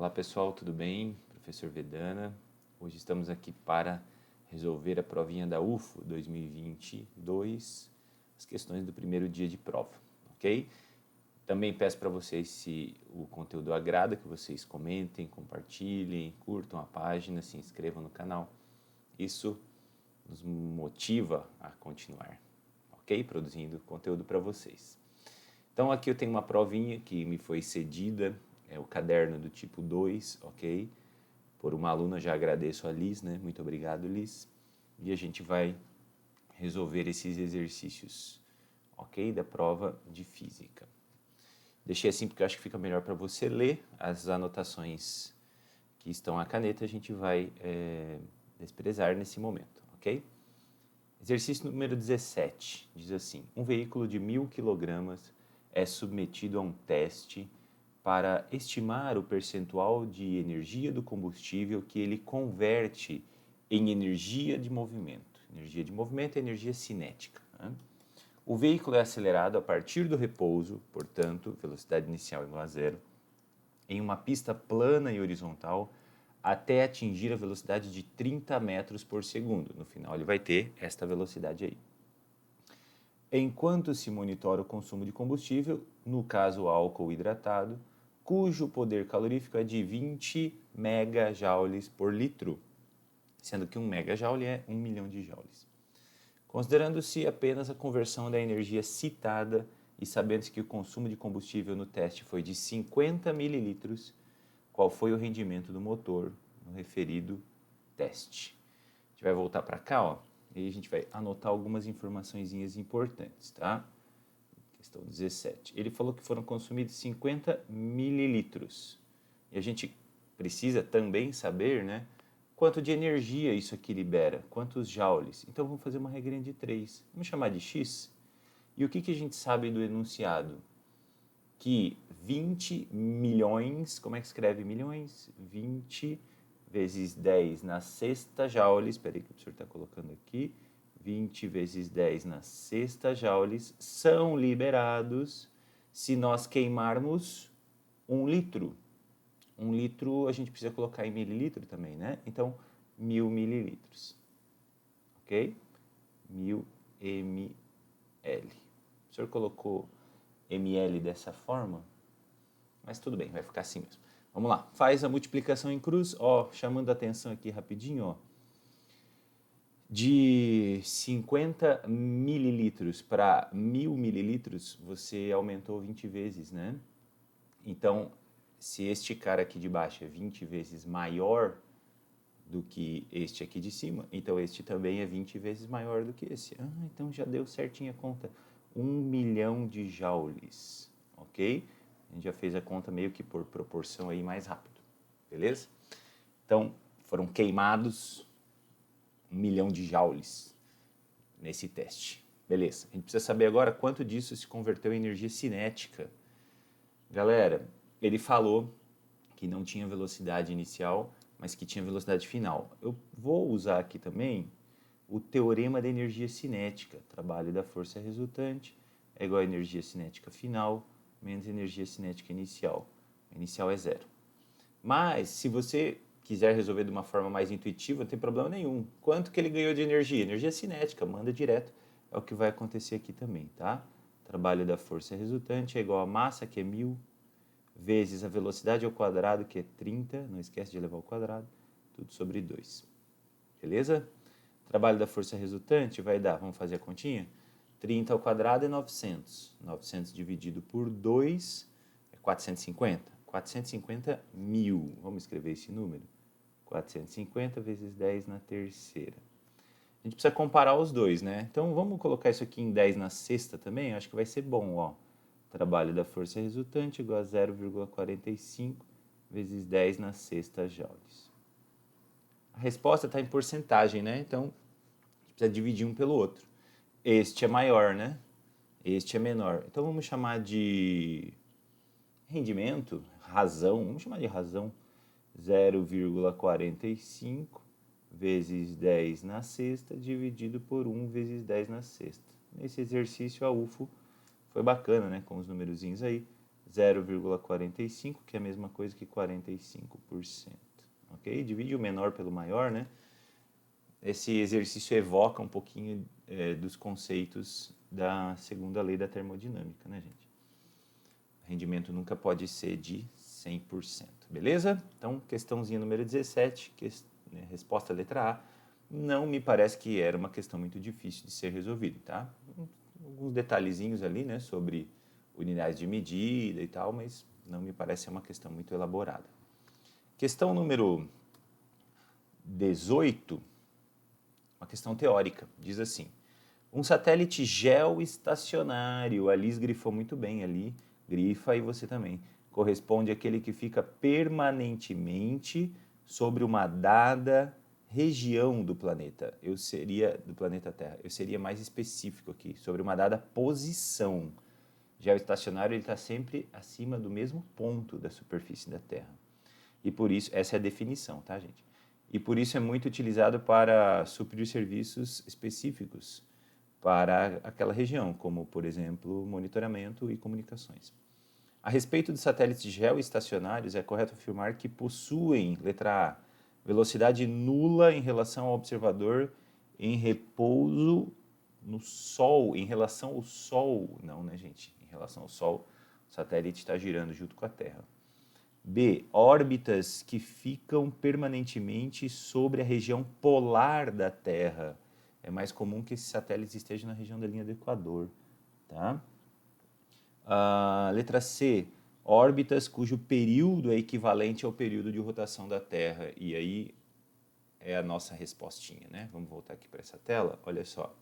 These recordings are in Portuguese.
Olá pessoal, tudo bem? Professor Vedana. Hoje estamos aqui para resolver a provinha da UFO 2022, as questões do primeiro dia de prova, ok? Também peço para vocês, se o conteúdo agrada, que vocês comentem, compartilhem, curtam a página, se inscrevam no canal. Isso nos motiva a continuar, ok? Produzindo conteúdo para vocês. Então aqui eu tenho uma provinha que me foi cedida, é o caderno do tipo 2, ok? Por uma aluna, já agradeço a Liz, né? Muito obrigado, Liz. E a gente vai resolver esses exercícios, ok? Da prova de física. Deixei assim porque eu acho que fica melhor para você ler as anotações que estão à caneta, a gente vai desprezar nesse momento, ok? Exercício número 17, diz assim: um veículo de 1.000 kg é submetido a um teste para estimar o percentual de energia do combustível que ele converte em energia de movimento. Energia de movimento é energia cinética, né? O veículo é acelerado a partir do repouso, portanto, velocidade inicial igual a zero, em uma pista plana e horizontal até atingir a velocidade de 30 metros por segundo. No final ele vai ter esta velocidade aí. Enquanto se monitora o consumo de combustível, no caso álcool hidratado, cujo poder calorífico é de 20 megajoules por litro, sendo que 1 megajoule é 1 milhão de joules. Considerando-se apenas a conversão da energia citada e sabendo-se que o consumo de combustível no teste foi de 50 mililitros, qual foi o rendimento do motor no referido teste? A gente vai voltar para cá, ó, e a gente vai anotar algumas informaçõezinhas importantes, tá? Questão 17. Ele falou que foram consumidos 50 mililitros. E a gente precisa também saber, né, quanto de energia isso aqui libera, quantos joules. Então vamos fazer uma regrinha de 3. Vamos chamar de x. E o que a gente sabe do enunciado? Que 20 milhões, como é que escreve milhões? 20 vezes 10 na sexta joules, espera aí que o professor está colocando aqui, 20 vezes 10 na sexta joules são liberados se nós queimarmos 1 litro. 1 litro a gente precisa colocar em mililitro também, né? Então, 1.000 mililitros, ok? 1.000 ml. O senhor colocou ml dessa forma, mas tudo bem, vai ficar assim mesmo. Vamos lá, faz a multiplicação em cruz, ó, chamando a atenção aqui rapidinho, ó. De 50 mililitros para 1.000 mililitros, você aumentou 20 vezes, né? Então, se este cara aqui de baixo é 20 vezes maior do que este aqui de cima, então este também é 20 vezes maior do que esse. Ah, então já deu certinho a conta. 1 milhão de joules, ok? A gente já fez a conta meio que por proporção aí mais rápido, beleza? Então, foram queimados 1 milhão de joules nesse teste. Beleza, a gente precisa saber agora quanto disso se converteu em energia cinética. Galera, ele falou que não tinha velocidade inicial, mas que tinha velocidade final. Eu vou usar aqui também o teorema da energia cinética. Trabalho da força resultante é igual a energia cinética final menos energia cinética inicial. A inicial é zero. Mas, se você quiser resolver de uma forma mais intuitiva, não tem problema nenhum. Quanto que ele ganhou de energia? Energia cinética, manda direto. É o que vai acontecer aqui também, tá? Trabalho da força resultante é igual a massa, que é 1.000, vezes a velocidade ao quadrado, que é 30, não esquece de levar ao quadrado, tudo sobre 2. Beleza? Trabalho da força resultante vai dar, vamos fazer a continha? 30 ao quadrado é 900. 900 dividido por 2 é 450. 450 mil. Vamos escrever esse número? 450 vezes 10 na terceira. A gente precisa comparar os dois, né? Então, vamos colocar isso aqui em 10 na sexta também? Acho que vai ser bom, ó. Trabalho da força resultante igual a 0,45 vezes 10 na sexta joules. A resposta está em porcentagem, né? Então, a gente precisa dividir um pelo outro. Este é maior, né? Este é menor. Então, vamos chamar de rendimento, razão, vamos chamar de razão, 0,45 vezes 10 na sexta, dividido por 1 vezes 10 na sexta. Nesse exercício, a UFO foi bacana, né? Com os numerozinhos aí, 0,45, que é a mesma coisa que 45%. Ok? Divide o menor pelo maior, né? Esse exercício evoca um pouquinho dos conceitos da segunda lei da termodinâmica, né, gente? O rendimento nunca pode ser de 100%, beleza? Então, questãozinha número 17, resposta letra A, não me parece que era uma questão muito difícil de ser resolvida, tá? Alguns detalhezinhos ali, né, sobre unidades de medida e tal, mas não me parece ser uma questão muito elaborada. Questão número 18, uma questão teórica, diz assim: um satélite geoestacionário, a Liz grifou muito bem ali, grifa e você também, corresponde àquele que fica permanentemente sobre uma dada região do planeta. Do planeta Terra. Eu seria mais específico aqui, sobre uma dada posição. Geoestacionário, ele está sempre acima do mesmo ponto da superfície da Terra. E por isso, essa é a definição, tá, gente? E por isso é muito utilizado para suprir serviços específicos para aquela região, como, por exemplo, monitoramento e comunicações. A respeito dos satélites geoestacionários, é correto afirmar que possuem, letra A, velocidade nula em relação ao observador em repouso no Sol, em relação ao Sol. Não, né, gente? Em relação ao Sol, o satélite está girando junto com a Terra. B, órbitas que ficam permanentemente sobre a região polar da Terra. É mais comum que esses satélites estejam na região da linha do Equador, tá? Letra C, órbitas cujo período é equivalente ao período de rotação da Terra. E aí é a nossa respostinha, né? Vamos voltar aqui para essa tela. Olha só,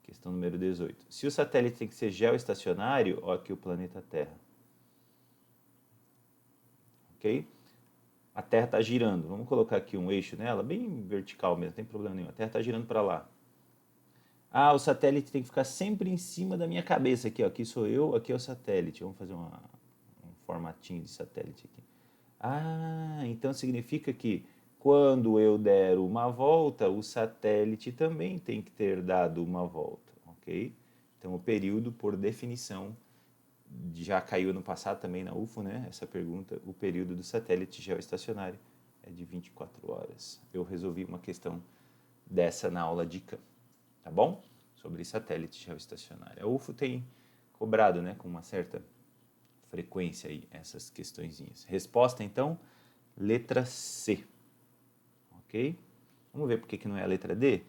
questão número 18. Se o satélite tem que ser geoestacionário, ó aqui o planeta Terra. Ok? A Terra está girando. Vamos colocar aqui um eixo nela, bem vertical mesmo, não tem problema nenhum. A Terra está girando para lá. Ah, o satélite tem que ficar sempre em cima da minha cabeça aqui, ó. Aqui sou eu, aqui é o satélite. Vamos fazer um formatinho de satélite aqui. Ah, então significa que quando eu der uma volta, o satélite também tem que ter dado uma volta, ok? Então o período, por definição, já caiu no passado também na UFO, né? Essa pergunta, o período do satélite geoestacionário é de 24 horas. Eu resolvi uma questão dessa na aula de CAM, tá bom? Sobre satélite geoestacionário. A UFO tem cobrado, né, com uma certa frequência aí essas questõezinhas. Resposta, então, letra C, ok? Vamos ver por que não é a letra D?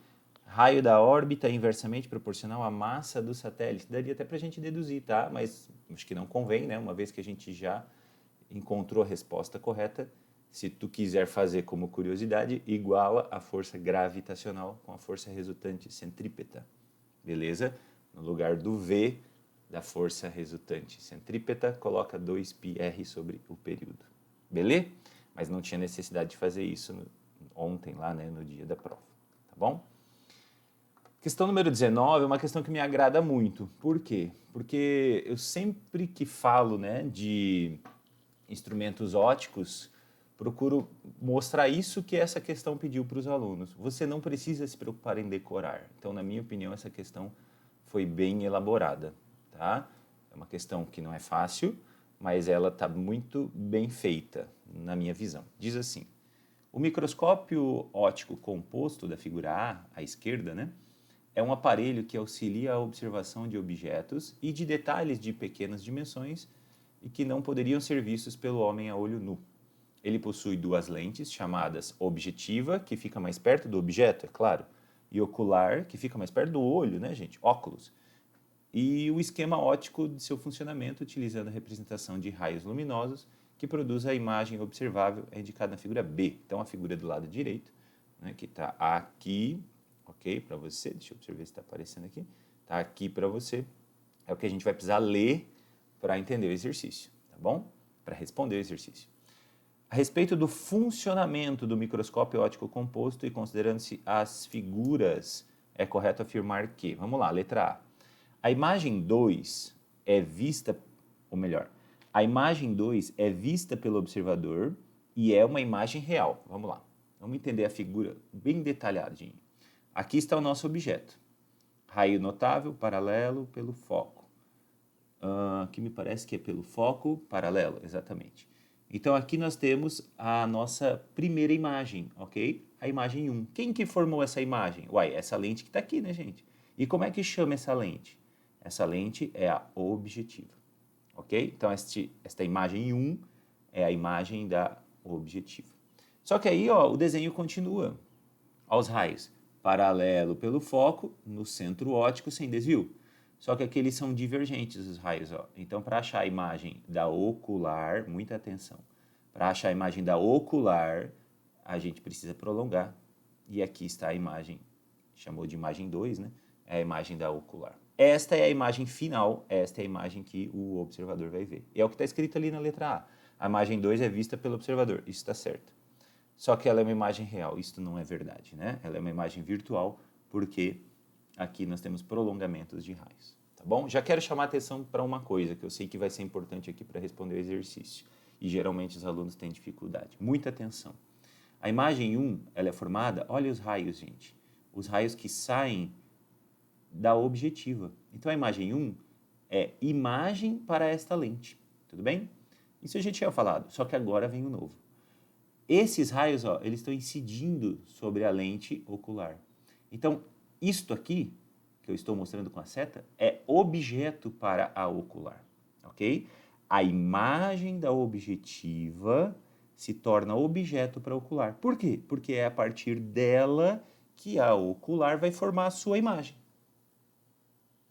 Raio da órbita é inversamente proporcional à massa do satélite. Daria até para a gente deduzir, tá? Mas acho que não convém, né? Uma vez que a gente já encontrou a resposta correta, se tu quiser fazer como curiosidade, iguala a força gravitacional com a força resultante centrípeta. Beleza? No lugar do V da força resultante centrípeta, coloca 2πr sobre o período. Beleza? Mas não tinha necessidade de fazer isso ontem, lá, né, no dia da prova. Tá bom? Questão número 19 é uma questão que me agrada muito. Por quê? Porque eu sempre que falo, né, de instrumentos ópticos, procuro mostrar isso que essa questão pediu para os alunos. Você não precisa se preocupar em decorar. Então, na minha opinião, essa questão foi bem elaborada, tá? É uma questão que não é fácil, mas ela está muito bem feita, na minha visão. Diz assim: o microscópio óptico composto da figura A, à esquerda, né, é um aparelho que auxilia a observação de objetos e de detalhes de pequenas dimensões e que não poderiam ser vistos pelo homem a olho nu. Ele possui duas lentes, chamadas objetiva, que fica mais perto do objeto, é claro, e ocular, que fica mais perto do olho, né, gente? Óculos. E o esquema óptico de seu funcionamento, utilizando a representação de raios luminosos, que produz a imagem observável, é indicada na figura B. Então, a figura do lado direito, né, que está aqui, ok, para você, deixa eu ver se está aparecendo aqui, está aqui para você, é o que a gente vai precisar ler para entender o exercício, tá bom? Para responder o exercício. A respeito do funcionamento do microscópio óptico composto e considerando-se as figuras, é correto afirmar que, vamos lá, letra A imagem 2 é vista, ou melhor, a imagem 2 é vista pelo observador e é uma imagem real. Vamos lá, vamos entender a figura bem detalhadinho. Aqui está o nosso objeto. Raio notável, paralelo pelo foco. que me parece que é pelo foco paralelo, exatamente. Então, aqui nós temos a nossa primeira imagem, ok? A imagem 1. Quem que formou essa imagem? Uai, essa lente que está aqui, né, gente? E como é que chama essa lente? Essa lente é a objetiva, ok? Então, esta imagem 1 é a imagem da objetiva. Só que aí, ó, o desenho continua. Aos raios, paralelo pelo foco, no centro óptico sem desvio. Só que aqui eles são divergentes, os raios. Ó. Então, para achar a imagem da ocular, muita atenção, para achar a imagem da ocular, a gente precisa prolongar. E aqui está a imagem, chamou de imagem 2, né? É a imagem da ocular. Esta é a imagem final, esta é a imagem que o observador vai ver. E é o que está escrito ali na letra A. A imagem 2 é vista pelo observador, isso está certo. Só que ela é uma imagem real, isso não é verdade, né? Ela é uma imagem virtual, porque aqui nós temos prolongamentos de raios, tá bom? Já quero chamar a atenção para uma coisa que eu sei que vai ser importante aqui para responder o exercício, e geralmente os alunos têm dificuldade. Muita atenção. A imagem 1, ela é formada, olha os raios, gente, os raios que saem da objetiva. Então, a imagem 1 é imagem para esta lente, tudo bem? Isso a gente tinha falado, só que agora vem o novo. Esses raios, ó, eles estão incidindo sobre a lente ocular. Então, isto aqui, que eu estou mostrando com a seta, é objeto para a ocular, ok? A imagem da objetiva se torna objeto para a ocular. Por quê? Porque é a partir dela que a ocular vai formar a sua imagem.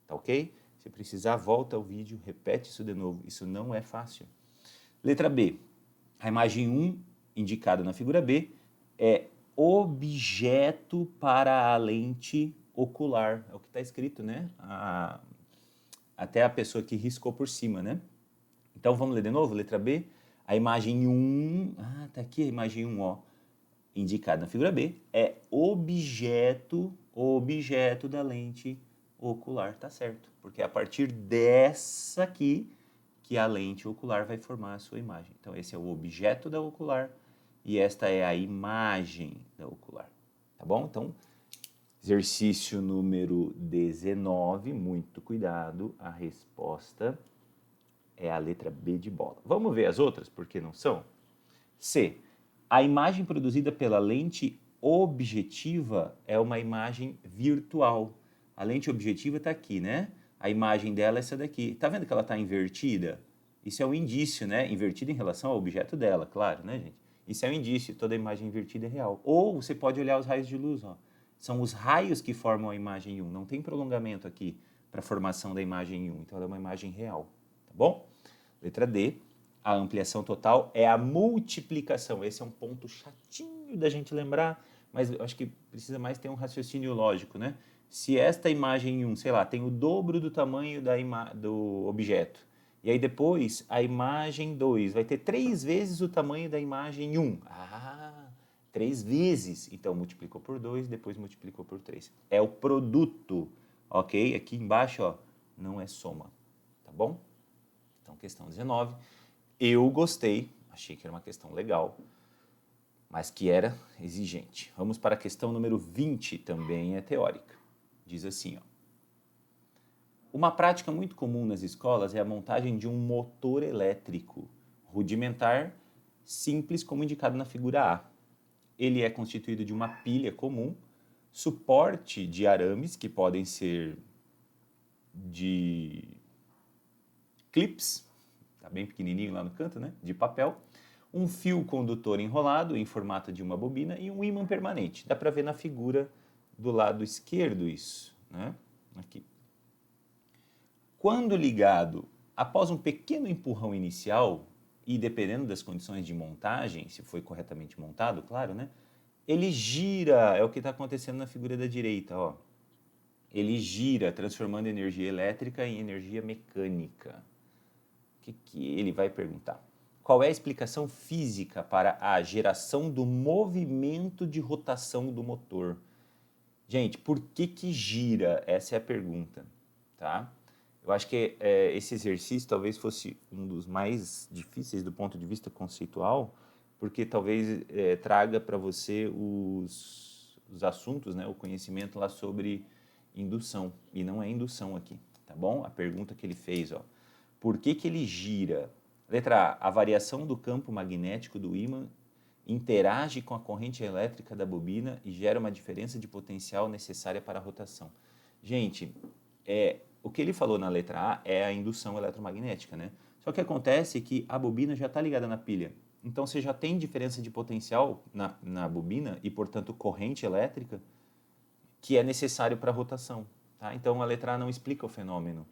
Tá ok? Se precisar, volta ao vídeo, repete isso de novo. Isso não é fácil. Letra B. A imagem 1 indicado na figura B, é objeto para a lente ocular. É o que está escrito, né? Até a pessoa que riscou por cima, né? Então, vamos ler de novo, letra B. A imagem 1, tá aqui a imagem 1, ó, indicada na figura B, é objeto da lente ocular, tá certo? Porque é a partir dessa aqui que a lente ocular vai formar a sua imagem. Então, esse é o objeto da ocular, e esta é a imagem da ocular, tá bom? Então, exercício número 19, muito cuidado, a resposta é a letra B de bola. Vamos ver as outras, porque não são? C. A imagem produzida pela lente objetiva é uma imagem virtual. A lente objetiva está aqui, né? A imagem dela é essa daqui. Tá vendo que ela está invertida? Isso é um indício, né? Invertida em relação ao objeto dela, claro, né, gente? Isso é um indício, toda imagem invertida é real. Ou você pode olhar os raios de luz, ó. São os raios que formam a imagem 1. Não tem prolongamento aqui para a formação da imagem 1. Então, ela é uma imagem real, tá bom? Letra D. A ampliação total é a multiplicação. Esse é um ponto chatinho da gente lembrar, mas eu acho que precisa mais ter um raciocínio lógico, né? Se esta imagem 1, sei lá, tem o dobro do tamanho do objeto, e aí depois a imagem 2 vai ter 3 vezes o tamanho da imagem 1. 3 vezes. Então, multiplicou por 2, depois multiplicou por 3. É o produto, ok? Aqui embaixo, ó, não é soma, tá bom? Então, questão 19. Eu gostei, achei que era uma questão legal, mas que era exigente. Vamos para a questão número 20, também é teórica. Diz assim, ó. Uma prática muito comum nas escolas é a montagem de um motor elétrico rudimentar, simples como indicado na figura A. Ele é constituído de uma pilha comum, suporte de arames, que podem ser de clips, tá bem pequenininho lá no canto, né? De papel, um fio condutor enrolado em formato de uma bobina e um ímã permanente. Dá para ver na figura do lado esquerdo isso, né? Aqui. Quando ligado, após um pequeno empurrão inicial, e dependendo das condições de montagem, se foi corretamente montado, claro, né? Ele gira, é o que está acontecendo na figura da direita, ó. Ele gira, transformando energia elétrica em energia mecânica. O que ele vai perguntar? Qual é a explicação física para a geração do movimento de rotação do motor? Gente, por que gira? Essa é a pergunta, tá? Eu acho que esse exercício talvez fosse um dos mais difíceis do ponto de vista conceitual, porque talvez traga para você os assuntos, né, o conhecimento lá sobre indução, e não é indução aqui, tá bom? A pergunta que ele fez, ó. Por que que ele gira? Letra A variação do campo magnético do ímã interage com a corrente elétrica da bobina e gera uma diferença de potencial necessária para a rotação. Gente, o que ele falou na letra A é a indução eletromagnética, né? Só que acontece que a bobina já está ligada na pilha. Então, você já tem diferença de potencial na bobina e, portanto, corrente elétrica que é necessário para a rotação. Tá? Então, a letra A não explica o fenômeno.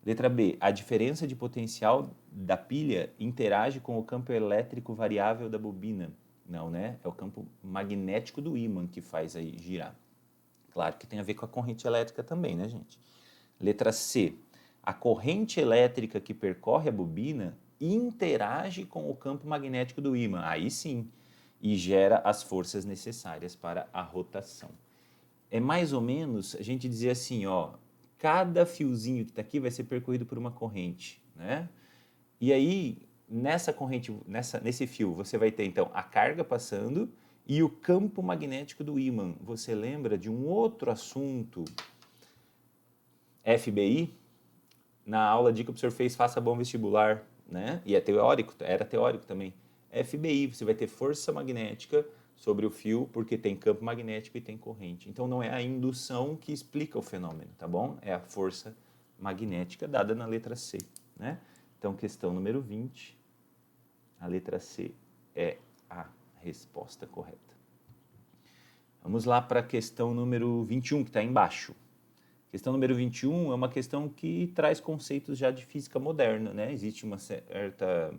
Letra B, a diferença de potencial da pilha interage com o campo elétrico variável da bobina. Não, né? É o campo magnético do ímã que faz aí girar. Claro que tem a ver com a corrente elétrica também, né, gente? Letra C, a corrente elétrica que percorre a bobina interage com o campo magnético do ímã. Aí sim, e gera as forças necessárias para a rotação. É mais ou menos a gente dizer assim, ó, cada fiozinho que está aqui vai ser percorrido por uma corrente, né? E aí, nessa corrente, nesse fio, você vai ter, então, a carga passando e o campo magnético do ímã. Você lembra de um outro assunto, FBI? Na aula de que o professor fez, faça bom vestibular, né? E é teórico, era teórico também. FBI, você vai ter força magnética sobre o fio, porque tem campo magnético e tem corrente. Então, não é a indução que explica o fenômeno, tá bom? É a força magnética dada na letra C, né? Então, questão número 20, a letra C é a resposta correta. Vamos lá para a questão número 21, que está embaixo. Questão número 21 é uma questão que traz conceitos já de física moderna, né? Existe uma certa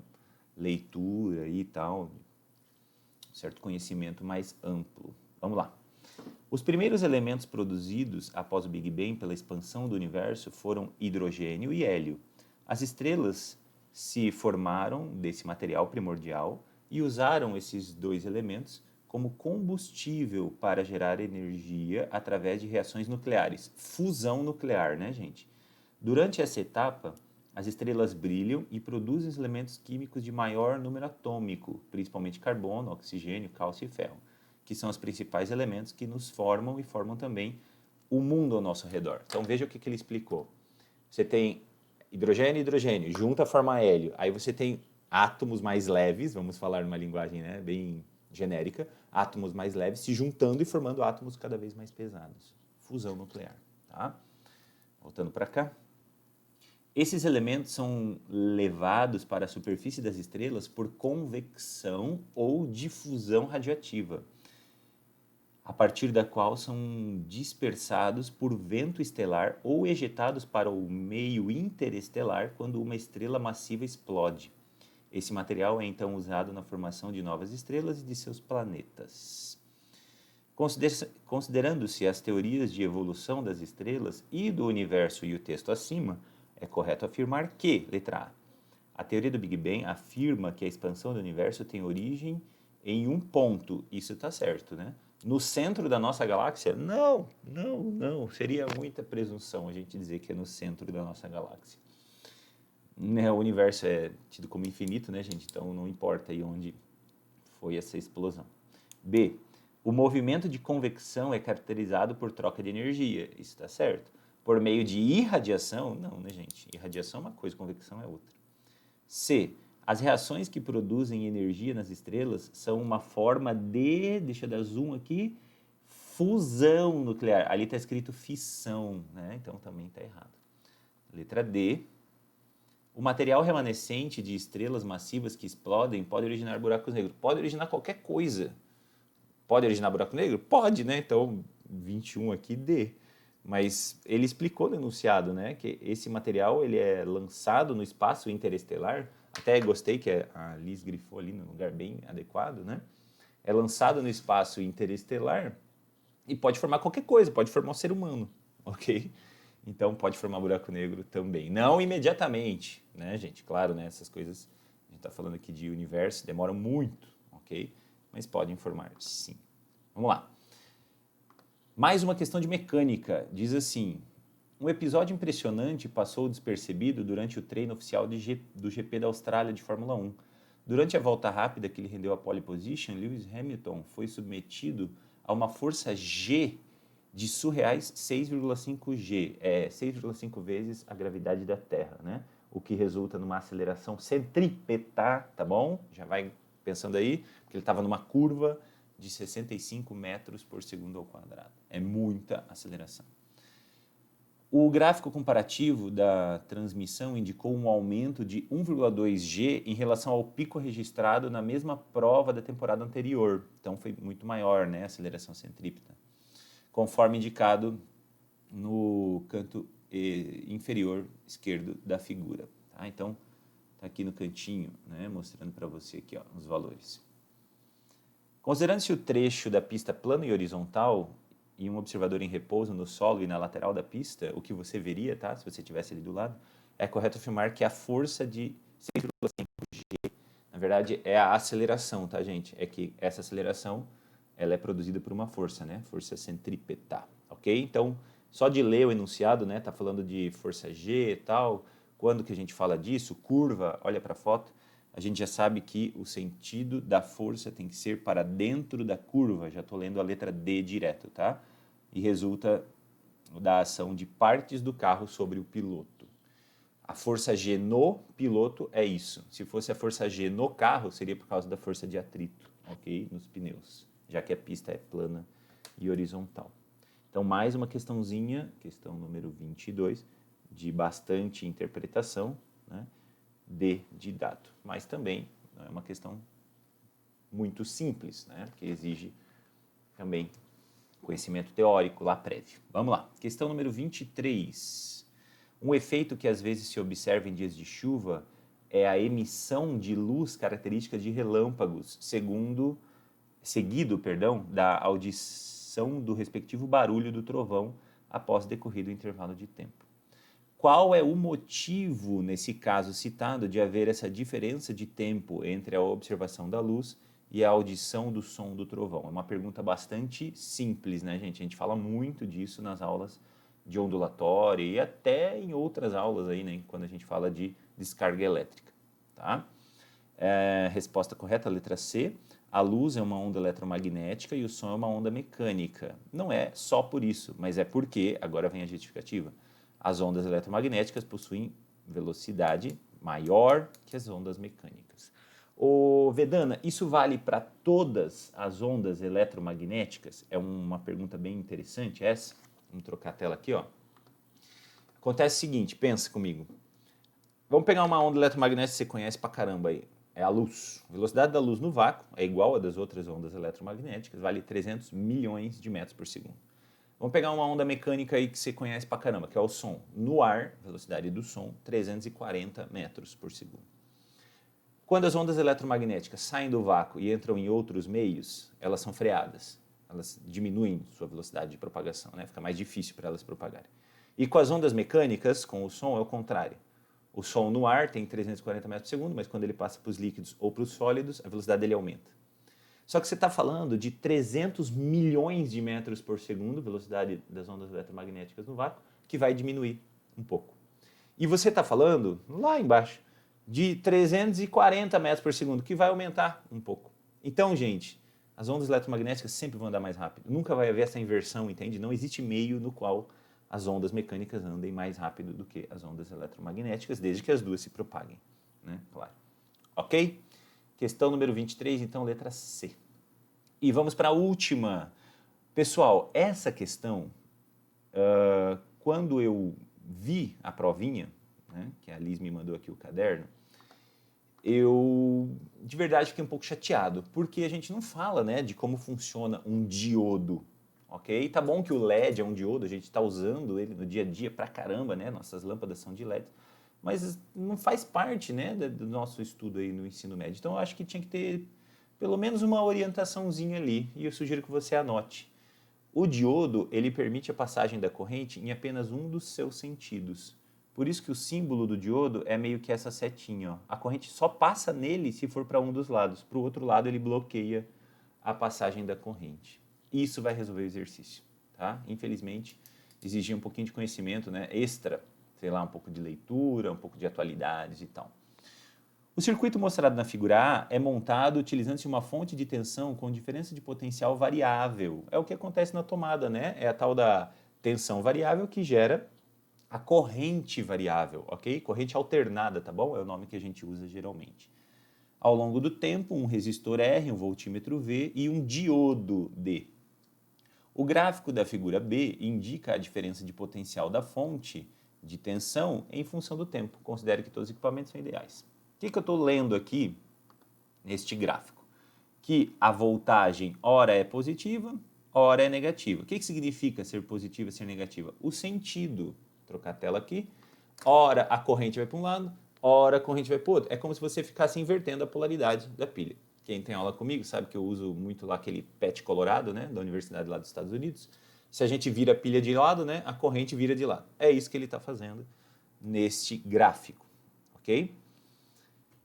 leitura e tal, certo conhecimento mais amplo. Vamos lá. Os primeiros elementos produzidos após o Big Bang pela expansão do universo foram hidrogênio e hélio. As estrelas se formaram desse material primordial e usaram esses dois elementos como combustível para gerar energia através de reações nucleares. Fusão nuclear, né, gente? Durante essa etapa, as estrelas brilham e produzem os elementos químicos de maior número atômico, principalmente carbono, oxigênio, cálcio e ferro, que são os principais elementos que nos formam e formam também o mundo ao nosso redor. Então veja o que ele explicou. Você tem hidrogênio e hidrogênio, junta forma hélio. Aí você tem átomos mais leves, vamos falar numa linguagem, né, bem genérica, átomos mais leves se juntando e formando átomos cada vez mais pesados. Fusão nuclear. Tá? Voltando para cá. Esses elementos são levados para a superfície das estrelas por convecção ou difusão radioativa, a partir da qual são dispersados por vento estelar ou ejetados para o meio interestelar quando uma estrela massiva explode. Esse material é então usado na formação de novas estrelas e de seus planetas. Considerando-se as teorias de evolução das estrelas e do universo e o texto acima, é correto afirmar que, letra A teoria do Big Bang afirma que a expansão do universo tem origem em um ponto. Isso está certo, né? No centro da nossa galáxia? Não. Seria muita presunção a gente dizer que é no centro da nossa galáxia. Né, o universo é tido como infinito, né, gente? Então, não importa aí onde foi essa explosão. B. O movimento de convecção é caracterizado por troca de energia. Isso está certo. Por meio de irradiação? Não, né, gente? Irradiação é uma coisa, convecção é outra. C. As reações que produzem energia nas estrelas são uma forma de, deixa eu dar zoom aqui, fusão nuclear. Ali está escrito fissão, né? Então, também está errado. Letra D. O material remanescente de estrelas massivas que explodem pode originar buracos negros. Pode originar qualquer coisa. Pode originar buraco negro? Pode, né? Então, 21 aqui, D. Mas ele explicou no enunciado, né, que esse material ele é lançado no espaço interestelar. Até gostei que a Liz grifou ali num lugar bem adequado, né? É lançado no espaço interestelar e pode formar qualquer coisa, pode formar um ser humano, ok? Então, pode formar buraco negro também. Não imediatamente, né, gente? Claro, né, essas coisas, a gente está falando aqui de universo, demoram muito, ok? Mas podem formar, sim. Vamos lá. Mais uma questão de mecânica. Diz assim, um episódio impressionante passou despercebido durante o treino oficial do GP da Austrália de Fórmula 1. Durante a volta rápida que lhe rendeu a pole position, Lewis Hamilton foi submetido a uma força G de surreais 6,5 G, 6,5 vezes a gravidade da Terra, né? o que resulta numa aceleração centrípeta, tá bom? Já vai pensando aí, porque ele estava numa curva de 65 metros por segundo ao quadrado. É muita aceleração. O gráfico comparativo da transmissão indicou um aumento de 1,2 G em relação ao pico registrado na mesma prova da temporada anterior. Então foi muito maior, né, a aceleração centrípeta, conforme indicado no canto inferior esquerdo da figura. Tá? Então, está aqui no cantinho, né, mostrando para você aqui, ó, os valores. Considerando-se o trecho da pista plano e horizontal e um observador em repouso no solo e na lateral da pista, o que você veria, tá, se você estivesse ali do lado, é correto afirmar que a força de 6,5 G, na verdade, é a aceleração, tá, gente? É que essa aceleração, ela é produzida por uma força, né? Força centrípeta, ok? Então, só de ler o enunciado, né? Tá falando de força G e tal. Quando que a gente fala disso? Curva, olha para a foto. A gente já sabe que o sentido da força tem que ser para dentro da curva. Já estou lendo a letra D direto, tá? E resulta da ação de partes do carro sobre o piloto. A força G no piloto é isso. Se fosse a força G no carro, seria por causa da força de atrito, ok? Nos pneus, já que a pista é plana e horizontal. Então, mais uma questãozinha, questão número 22, de bastante interpretação, né? De dado, mas também é uma questão muito simples, né? Porque exige também conhecimento teórico lá prévio. Vamos lá, questão número 23. Um efeito que às vezes se observa em dias de chuva é a emissão de luz característica de relâmpagos, seguido da audição do respectivo barulho do trovão após decorrido o intervalo de tempo. Qual é o motivo, nesse caso citado, de haver essa diferença de tempo entre a observação da luz e a audição do som do trovão? É uma pergunta bastante simples, né, gente? A gente fala muito disso nas aulas de ondulatória e até em outras aulas aí, né, quando a gente fala de descarga elétrica, tá? Resposta correta, letra C. A luz é uma onda eletromagnética e o som é uma onda mecânica. Não é só por isso, mas é porque, agora vem a justificativa, as ondas eletromagnéticas possuem velocidade maior que as ondas mecânicas. Ô, Vedana, isso vale para todas as ondas eletromagnéticas? É uma pergunta bem interessante essa. Vamos trocar a tela aqui, ó. Acontece o seguinte, pensa comigo. Vamos pegar uma onda eletromagnética que você conhece pra caramba aí. É a luz. A velocidade da luz no vácuo é igual a das outras ondas eletromagnéticas, vale 300 milhões de metros por segundo. Vamos pegar uma onda mecânica aí que você conhece pra caramba, que é o som. No ar, velocidade do som, 340 metros por segundo. Quando as ondas eletromagnéticas saem do vácuo e entram em outros meios, elas são freadas. Elas diminuem sua velocidade de propagação, né? Fica mais difícil para elas propagarem. E com as ondas mecânicas, com o som, é o contrário. O som no ar tem 340 metros por segundo, mas quando ele passa para os líquidos ou para os sólidos, a velocidade dele aumenta. Só que você está falando de 300 milhões de metros por segundo, velocidade das ondas eletromagnéticas no vácuo, que vai diminuir um pouco. E você está falando, lá embaixo, de 340 metros por segundo, que vai aumentar um pouco. Então, gente, as ondas eletromagnéticas sempre vão andar mais rápido. Nunca vai haver essa inversão, entende? Não existe meio no qual as ondas mecânicas andem mais rápido do que as ondas eletromagnéticas, desde que as duas se propaguem, né? Claro. Ok? Questão número 23, então, letra C. E vamos para a última. Pessoal, essa questão, quando eu vi a provinha, né, que a Liz me mandou aqui o caderno, eu de verdade fiquei um pouco chateado, porque a gente não fala, né, de como funciona um diodo, ok? Tá bom que o LED é um diodo, a gente está usando ele no dia a dia pra caramba, né? Nossas lâmpadas são de LED, mas não faz parte, né, do nosso estudo aí no ensino médio. Então eu acho que tinha que ter pelo menos uma orientaçãozinha ali, e eu sugiro que você anote. O diodo, ele permite a passagem da corrente em apenas um dos seus sentidos. Por isso que o símbolo do diodo é meio que essa setinha, ó. A corrente só passa nele se for para um dos lados. Para o outro lado, ele bloqueia a passagem da corrente. Isso vai resolver o exercício, tá? Infelizmente, exigia um pouquinho de conhecimento, né, extra, sei lá, um pouco de leitura, um pouco de atualidades e tal. O circuito mostrado na figura A é montado utilizando-se uma fonte de tensão com diferença de potencial variável. É o que acontece na tomada, né? É a tal da tensão variável que gera a corrente variável, ok? Corrente alternada, tá bom? É o nome que a gente usa geralmente. Ao longo do tempo, um resistor R, um voltímetro V e um diodo D. O gráfico da figura B indica a diferença de potencial da fonte de tensão em função do tempo. Considere que todos os equipamentos são ideais. O que eu estou lendo aqui neste gráfico? Que a voltagem ora é positiva, ora é negativa. O que significa ser positiva e ser negativa? O sentido. Vou trocar a tela aqui. Ora a corrente vai para um lado, ora a corrente vai para o outro. É como se você ficasse invertendo a polaridade da pilha. Quem tem aula comigo sabe que eu uso muito lá aquele PET colorado, né, da universidade lá dos Estados Unidos. Se a gente vira a pilha de lado, né, a corrente vira de lado. É isso que ele está fazendo neste gráfico, ok?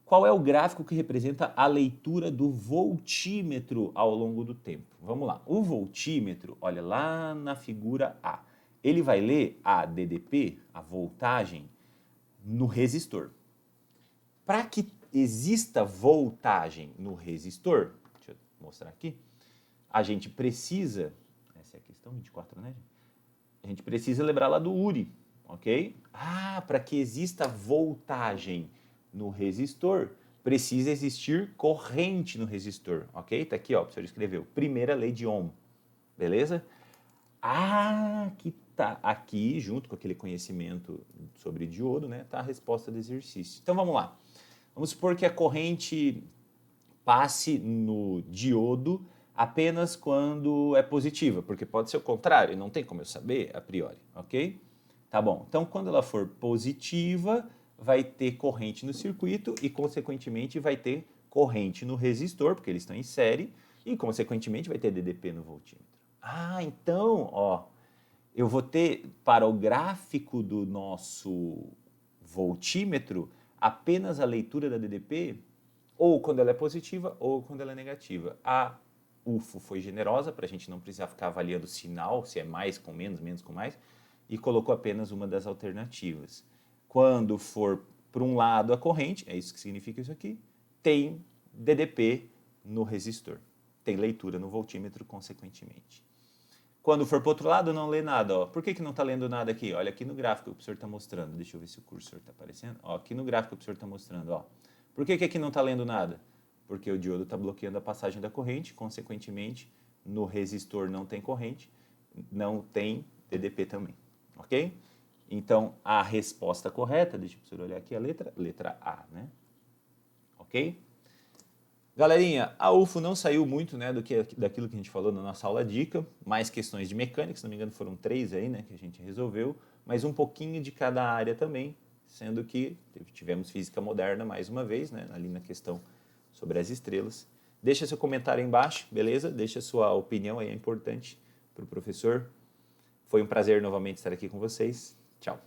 Qual é o gráfico que representa a leitura do voltímetro ao longo do tempo? Vamos lá. O voltímetro, olha lá na figura A, ele vai ler a DDP, a voltagem, no resistor. Para que exista voltagem no resistor, deixa eu mostrar aqui, a gente precisa, essa é a questão 24, né, gente? A gente precisa lembrar lá do URI, ok? Para que exista voltagem no resistor, precisa existir corrente no resistor, ok? Tá aqui, ó, o professor escreveu, primeira lei de Ohm, beleza? Que tá aqui, junto com aquele conhecimento sobre diodo, né, tá a resposta do exercício. Então vamos lá. Vamos supor que a corrente passe no diodo apenas quando é positiva, porque pode ser o contrário, não tem como eu saber a priori, ok? Tá bom, então quando ela for positiva, vai ter corrente no circuito e, consequentemente, vai ter corrente no resistor, porque eles estão em série, e, consequentemente, vai ter DDP no voltímetro. Então, ó, eu vou ter, para o gráfico do nosso voltímetro, apenas a leitura da DDP, ou quando ela é positiva, ou quando ela é negativa. A UFO foi generosa, para a gente não precisar ficar avaliando o sinal, se é mais com menos, menos com mais, e colocou apenas uma das alternativas. Quando for para um lado a corrente, é isso que significa isso aqui, tem DDP no resistor. Tem leitura no voltímetro, consequentemente. Quando for para o outro lado, não lê nada. Ó. Por que não está lendo nada aqui? Olha aqui no gráfico que o professor está mostrando. Deixa eu ver se o cursor está aparecendo. Ó, aqui no gráfico que o professor está mostrando. Ó. Por que aqui não está lendo nada? Porque o diodo está bloqueando a passagem da corrente, consequentemente, no resistor não tem corrente, não tem DDP também. Ok? Então, a resposta correta, deixa o professor olhar aqui a letra A, né? Ok? Galerinha, a UFO não saiu muito, né, daquilo que a gente falou na nossa aula dica, mais questões de mecânica, se não me engano foram 3 aí, né, que a gente resolveu, mas um pouquinho de cada área também, sendo que tivemos física moderna mais uma vez, né, ali na questão sobre as estrelas. Deixa seu comentário aí embaixo, beleza? Deixa sua opinião aí, é importante para o professor. Foi um prazer novamente estar aqui com vocês. Tchau.